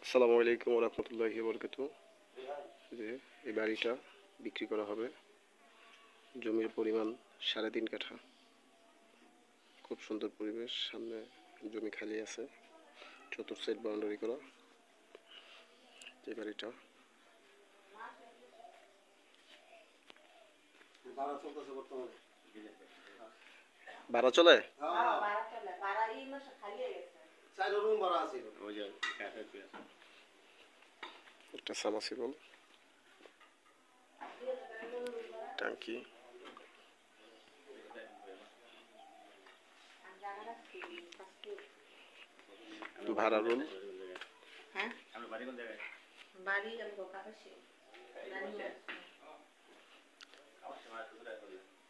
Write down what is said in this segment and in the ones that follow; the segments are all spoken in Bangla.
আসসালামু আলাইকুম ওয়া রাহমাতুল্লাহি ওয়া বারাকাতুহু। যে এই বাড়িটা বিক্রি করা হবে, জমির পরিমাণ 3.5 কাঠা। খুব সুন্দর পরিবেশ, সামনে জমি খালি আছে, চতুর্থ সাইড বাউন্ডারি করা। এই বাড়িটা ভাড়া চলে, একটা সাবমার্সিবল ট্যাঙ্কি, ভাড়া রুম।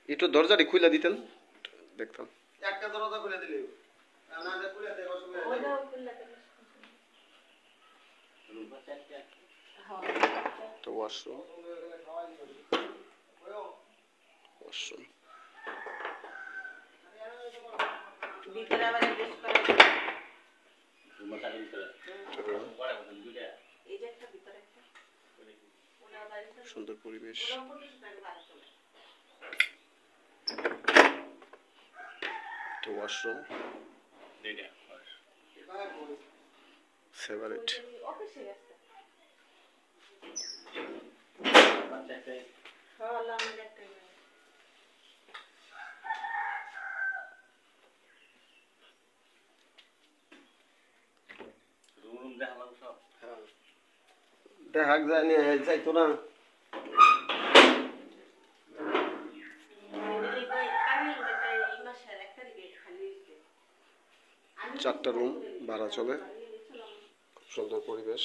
একটু দরজাটি খুলে দিতেন, দেখতাম। একটা দরজা খুলে দিলে তো ওয়াশরুম, ওয়াশরুম সুন্দর পরিবেশ। Washroom separate. দেখা যায় যাইতো না, চারটা রুম ভাড়া চলে, খুব সুন্দর পরিবেশ।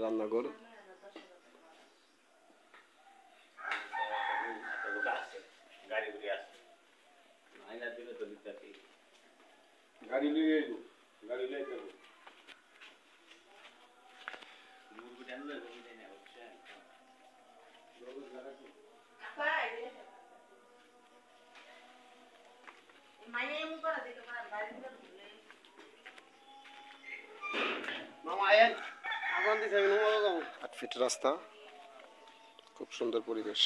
রান্নাঘর, গাড়ি লিয়ে গাড়ি লিয়ে মামা আয়েন 8 ফিট রাস্তা, খুব সুন্দর পরিবেশ।